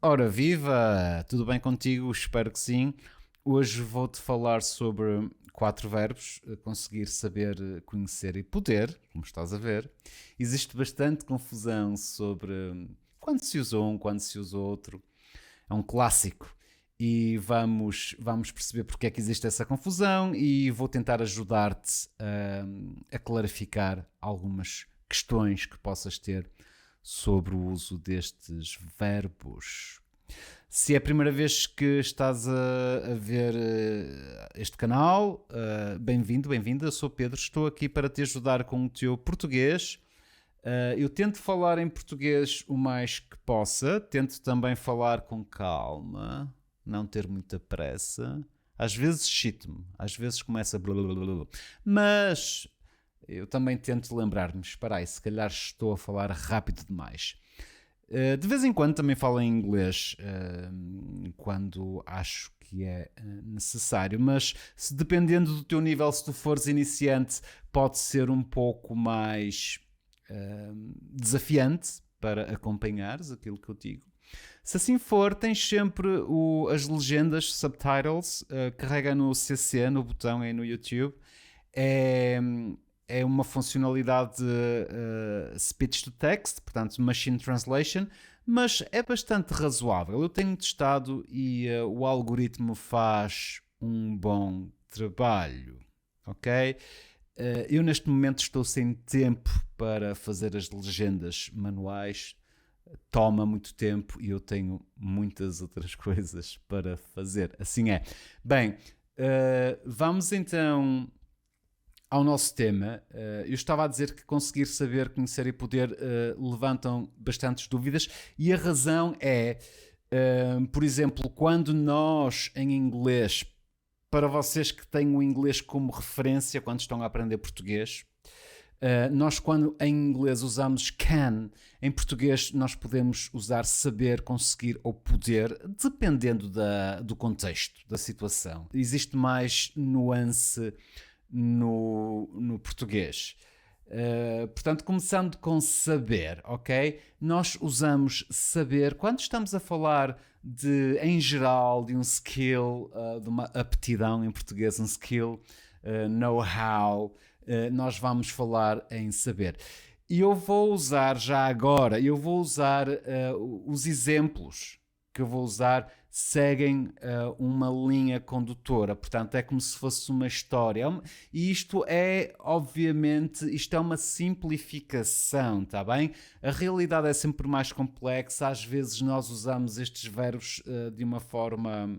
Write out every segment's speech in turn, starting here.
Ora viva! Tudo bem contigo? Espero que sim. Hoje vou-te falar sobre 4 verbos, conseguir, saber, conhecer e poder, como estás a ver. Existe bastante confusão sobre quando se usa um, quando se usa outro. É um clássico. E vamos perceber porque é que existe essa confusão e vou tentar ajudar-te a clarificar algumas questões que possas ter sobre o uso destes verbos. Se é a primeira vez que estás a ver este canal, bem-vindo, bem-vinda. Eu sou Pedro, estou aqui para te ajudar com o teu português. Eu tento falar em português o mais que possa, tento também falar com calma, não ter muita pressa. Às vezes chito-me, às vezes começa blá blá blá blá, mas eu também tento lembrar-me, espera aí, se calhar estou a falar rápido demais. De vez em quando também falo em inglês, quando acho que é necessário, mas dependendo do teu nível, se tu fores iniciante, pode ser um pouco mais desafiante para acompanhares aquilo que eu digo. Se assim for, tens sempre as legendas, subtitles, carrega no CC, no botão aí no YouTube. É uma funcionalidade de speech to text, portanto machine translation, mas é bastante razoável. Eu tenho testado e o algoritmo faz um bom trabalho, ok? Eu neste momento estou sem tempo para fazer as legendas manuais, toma muito tempo e eu tenho muitas outras coisas para fazer. Assim é. Bem, vamos então ao nosso tema. Eu estava a dizer que conseguir saber, conhecer e poder levantam bastantes dúvidas e a razão é, por exemplo, quando nós em inglês, para vocês que têm o inglês como referência quando estão a aprender português, nós quando em inglês usamos can, em português nós podemos usar saber, conseguir ou poder, dependendo do contexto, da situação. Existe mais nuance no português. Portanto, começando com saber, ok? Nós usamos saber quando estamos a falar em geral, de um skill, de uma aptidão em português, um skill, know-how, nós vamos falar em saber. E eu vou usar já agora, os exemplos que eu vou usar seguem uma linha condutora, portanto é como se fosse uma história, e isto é, obviamente, isto é uma simplificação, está bem? A realidade é sempre mais complexa, às vezes nós usamos estes verbos de uma forma,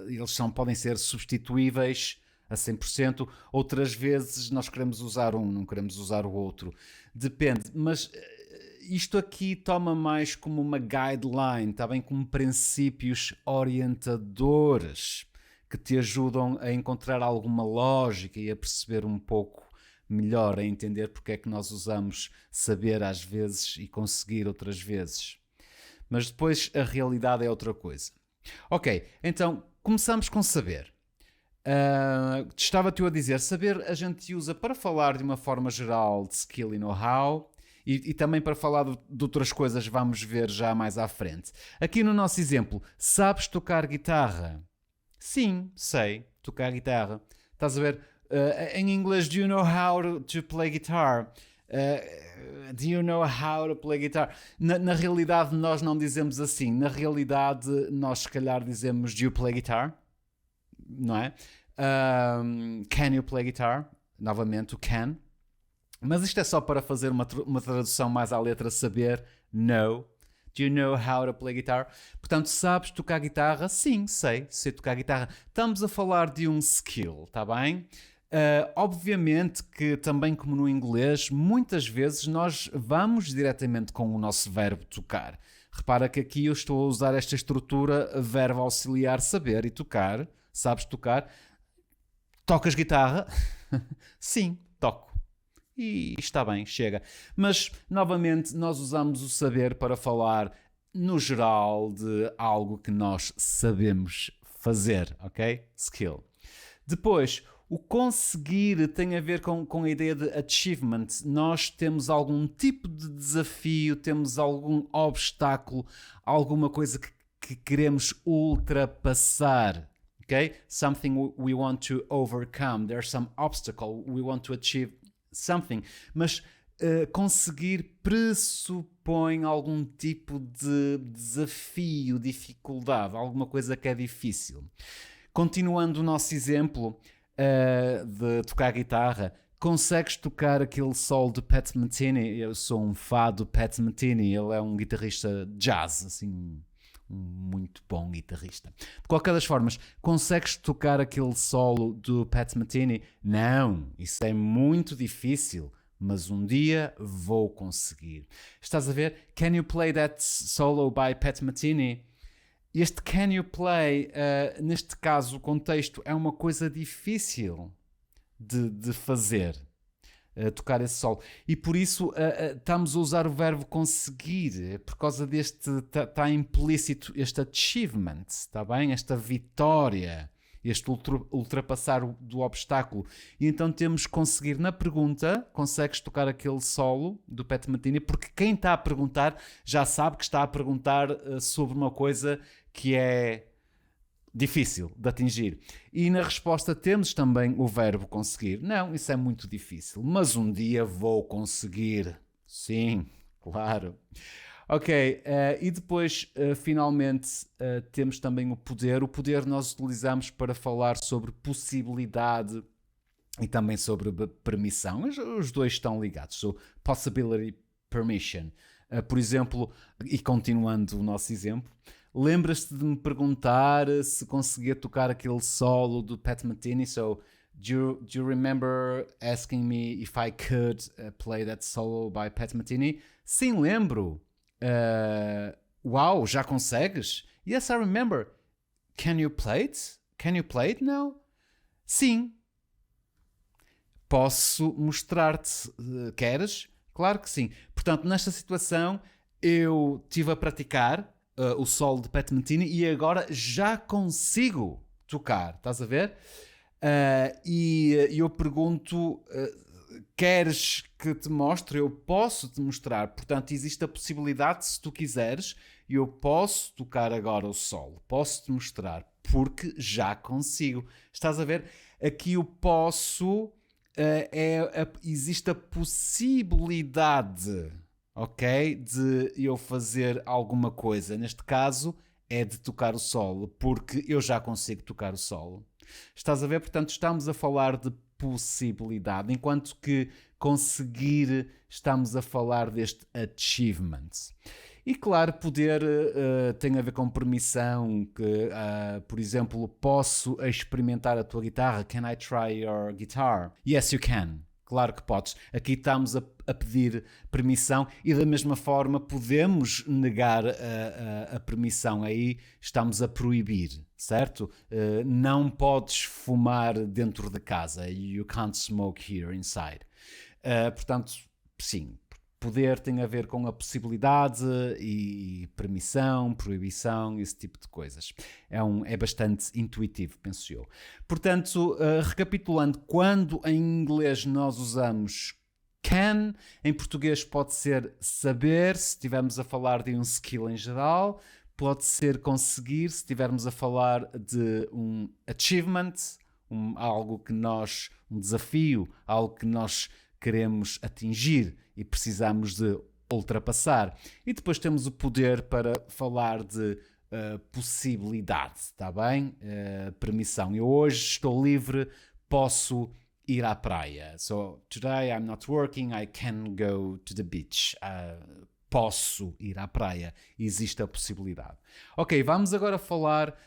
eles podem ser substituíveis a 100%, outras vezes nós queremos usar um, não queremos usar o outro, depende, mas isto aqui toma mais como uma guideline, está bem? Como princípios orientadores que te ajudam a encontrar alguma lógica e a perceber um pouco melhor, a entender porque é que nós usamos saber às vezes e conseguir outras vezes. Mas depois a realidade é outra coisa. Ok, então começamos com saber. Estava-te a dizer, saber a gente usa para falar de uma forma geral de skill e know-how, e também para falar de outras coisas vamos ver já mais à frente. Aqui no nosso exemplo, sabes tocar guitarra? Sim, sei tocar guitarra. Estás a ver? Em inglês, do you know how to play guitar? Do you know how to play guitar? Na realidade nós não dizemos assim. Na realidade nós se calhar dizemos do you play guitar? Não é? Can you play guitar? Novamente o can. Mas isto é só para fazer uma tradução mais à letra, saber, know. Do you know how to play guitar? Portanto, sabes tocar guitarra? Sim, sei tocar guitarra. Estamos a falar de um skill, está bem? Obviamente que também como no inglês, muitas vezes nós vamos diretamente com o nosso verbo tocar. Repara que aqui eu estou a usar esta estrutura verbo auxiliar saber e tocar. Sabes tocar? Tocas guitarra? Sim, toco. E está bem, chega. Mas, novamente, nós usamos o saber para falar, no geral, de algo que nós sabemos fazer, ok? Skill. Depois, O conseguir tem a ver com a ideia de achievement. Nós temos algum tipo de desafio, temos algum obstáculo, alguma coisa que queremos ultrapassar. Okay? Something we want to overcome. There's some obstacle we want to achieve something. Mas conseguir pressupõe algum tipo de desafio, dificuldade, alguma coisa que é difícil. Continuando o nosso exemplo de tocar guitarra, consegues tocar aquele solo de Pat Metheny? Eu sou um fã do Pat Metheny, ele é um guitarrista jazz, assim, um muito bom guitarrista. De qualquer das formas, consegues tocar aquele solo do Pat Metheny? Não, isso é muito difícil, mas um dia vou conseguir. Estás a ver? Can you play that solo by Pat Metheny? Este can you play, neste caso, o contexto é uma coisa difícil de fazer, tocar esse solo. E por isso estamos a usar o verbo conseguir, por causa deste, está implícito este achievement, está bem? Esta vitória, este ultrapassar do obstáculo. E então temos conseguir na pergunta, consegues tocar aquele solo do Pat Metheny, porque quem está a perguntar já sabe que está a perguntar sobre uma coisa que é difícil de atingir. E na resposta temos também o verbo conseguir. Não, isso é muito difícil, mas um dia vou conseguir. Sim, claro. Ok, e depois, finalmente, temos também o poder. O poder nós utilizamos para falar sobre possibilidade e também sobre permissão. Os dois estão ligados. So, possibility, permission. Por exemplo, e continuando o nosso exemplo, lembras-te de me perguntar se conseguia tocar aquele solo do Pat Metheny? So, do you remember asking me if I could play that solo by Pat Metheny? Sim, lembro. Wow, já consegues? Yes, I remember. Can you play it? Can you play it now? Sim. Posso mostrar-te. Queres? Claro que sim. Portanto, nesta situação, eu estive a praticar o solo de Pat Metheny e agora já consigo tocar. Estás a ver? E eu pergunto... queres que te mostre? Eu posso te mostrar. Portanto, existe a possibilidade, se tu quiseres, eu posso tocar agora o solo. Posso te mostrar, porque já consigo. Estás a ver? Aqui o posso, existe a possibilidade, ok? De eu fazer alguma coisa. Neste caso, é de tocar o solo, porque eu já consigo tocar o solo. Estás a ver? Portanto, estamos a falar de possibilidade, enquanto que conseguir estamos a falar deste achievement. E claro, poder tem a ver com permissão, que, por exemplo, posso experimentar a tua guitarra? Can I try your guitar? Yes, you can. Claro que podes. Aqui estamos a pedir permissão e da mesma forma podemos negar a permissão. Aí estamos a proibir, certo? Não podes fumar dentro de casa. You can't smoke here inside. Portanto, sim. Poder tem a ver com a possibilidade e permissão, proibição, esse tipo de coisas. É bastante intuitivo, penso eu. Portanto, recapitulando, quando em inglês nós usamos can, em português pode ser saber, se estivermos a falar de um skill em geral, pode ser conseguir, se estivermos a falar de um achievement, algo que nós, um desafio, algo que nós queremos atingir e precisamos de ultrapassar. E depois temos o poder para falar de possibilidade, está bem? Permissão. Eu hoje estou livre, posso ir à praia. So, today I'm not working, I can go to the beach. Posso ir à praia. Existe a possibilidade. Ok, vamos agora falar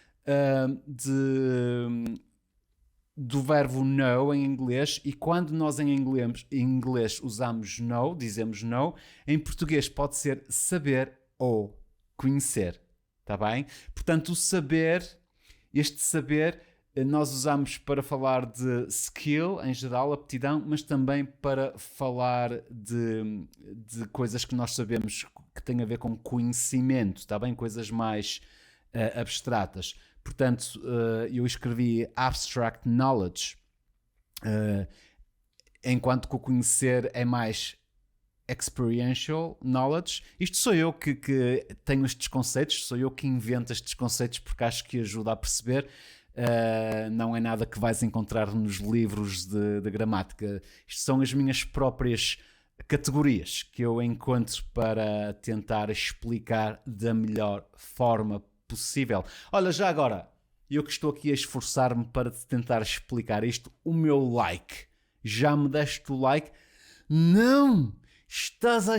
do verbo know em inglês, e quando nós em inglês usamos know, dizemos know, em português pode ser saber ou conhecer, está bem? Portanto, o saber, este saber, nós usamos para falar de skill, em geral, aptidão, mas também para falar de coisas que nós sabemos que têm a ver com conhecimento, está bem? Coisas mais abstratas. Portanto, eu escrevi abstract knowledge, Uh, enquanto que o conhecer é mais experiential knowledge. Isto sou eu que tenho estes conceitos, sou eu que invento estes conceitos porque acho que ajuda a perceber. Não é nada que vais encontrar nos livros de gramática. Isto são as minhas próprias categorias que eu encontro para tentar explicar da melhor forma possível. Olha, já agora, eu que estou aqui a esforçar-me para tentar explicar isto, o meu like. Já me deste o like? Não! Estás à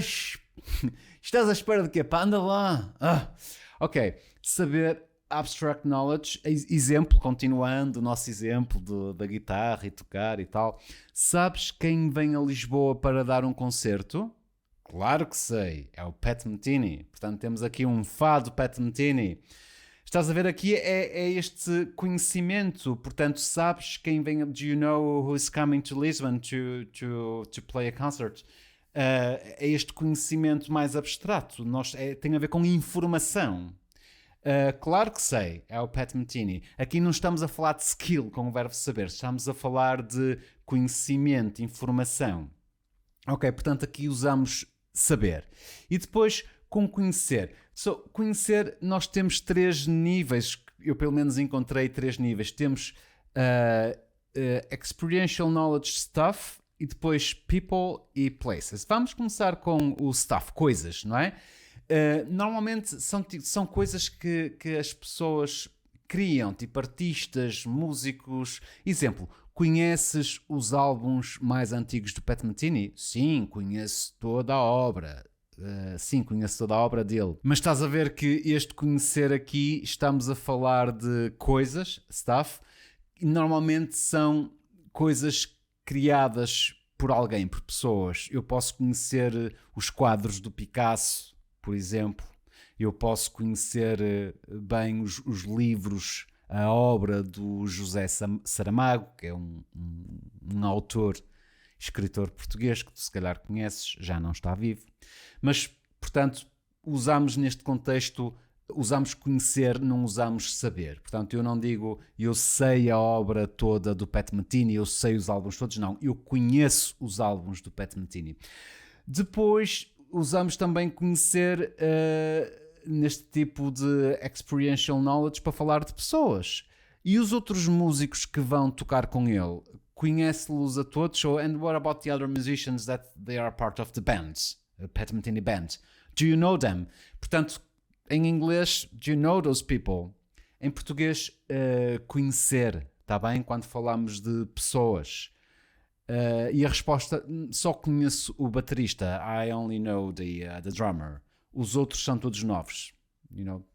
espera de quê? Pá, anda lá. Ok. Saber abstract knowledge. Exemplo, continuando o nosso exemplo da guitarra e tocar e tal. Sabes quem vem a Lisboa para dar um concerto? Claro que sei. É o Pat Metheny. Portanto, temos aqui um fado Pat Metheny. Estás a ver aqui, é este conhecimento. Portanto, sabes quem vem. Do you know who is coming to Lisbon to play a concert? É este conhecimento mais abstrato. Tem a ver com informação. Claro que sei, é o Pat Metheny. Aqui não estamos a falar de skill com o verbo saber, estamos a falar de conhecimento, informação. Ok, portanto aqui usamos saber. E depois com conhecer. Conhecer, nós temos 3 níveis. Eu pelo menos encontrei 3 níveis. Temos experiential knowledge stuff e depois people e places. Vamos começar com o stuff, coisas, não é? Normalmente são coisas que as pessoas criam, tipo artistas, músicos. Exemplo, conheces os álbuns mais antigos do Pat Metheny? Sim, conheço toda a obra. Sim, conheço toda a obra dele. Mas estás a ver que este conhecer aqui, estamos a falar de coisas, stuff, e normalmente são coisas criadas por alguém, por pessoas. Eu posso conhecer os quadros do Picasso, por exemplo. Eu posso conhecer bem os livros, a obra do José Saramago, que é um autor, escritor português, que tu se calhar conheces, já não está vivo. Mas, portanto, usamos neste contexto, usamos conhecer, não usamos saber. Portanto, eu não digo eu sei a obra toda do Pat Metheny, eu sei os álbuns todos, não. Eu conheço os álbuns do Pat Metheny. Depois, usamos também conhecer neste tipo de experiential knowledge para falar de pessoas. E os outros músicos que vão tocar com ele, conhece-los a todos? And what about the other musicians that they are part of the band? Pat Metheny Band. Do you know them? Portanto, em inglês, do you know those people? Em português, conhecer, está bem? Quando falamos de pessoas. E a resposta, só conheço o baterista. I only know the drummer. Os outros são todos novos. You know,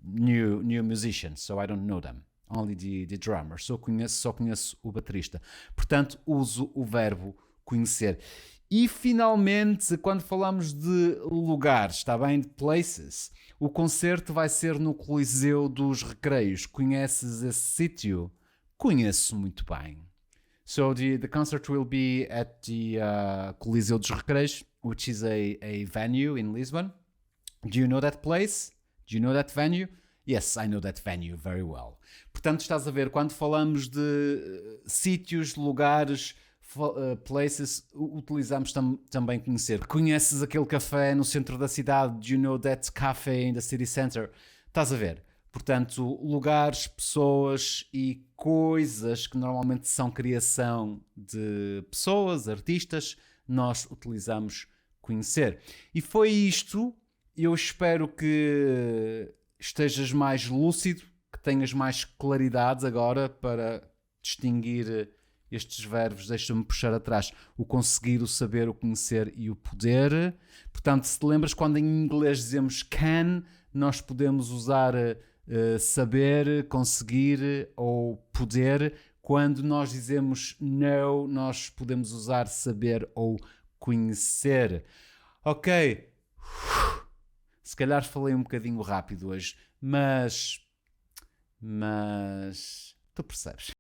new musicians, so I don't know them. Only the drummer. Só conheço o baterista. Portanto, uso o verbo conhecer. E finalmente, quando falamos de lugares, está bem? De places, o concerto vai ser no Coliseu dos Recreios. Conheces esse sítio? Conheço muito bem. So the concert will be at the Coliseu dos Recreios, which is a venue in Lisbon. Do you know that place? Do you know that venue? Yes, I know that venue very well. Portanto, estás a ver, quando falamos de sítios, lugares, places, utilizamos também conhecer. Conheces aquele café no centro da cidade? Do you know that cafe in the city center? Estás a ver? Portanto, lugares, pessoas e coisas que normalmente são criação de pessoas, artistas, nós utilizamos conhecer. E foi isto. Eu espero que estejas mais lúcido, que tenhas mais claridade agora para distinguir estes verbos. Deixa-me puxar atrás. O conseguir, o saber, o conhecer e o poder. Portanto, se te lembras, quando em inglês dizemos can, nós podemos usar saber, conseguir ou poder. Quando nós dizemos know, nós podemos usar saber ou conhecer. Ok. Se calhar falei um bocadinho rápido hoje, mas tu percebes.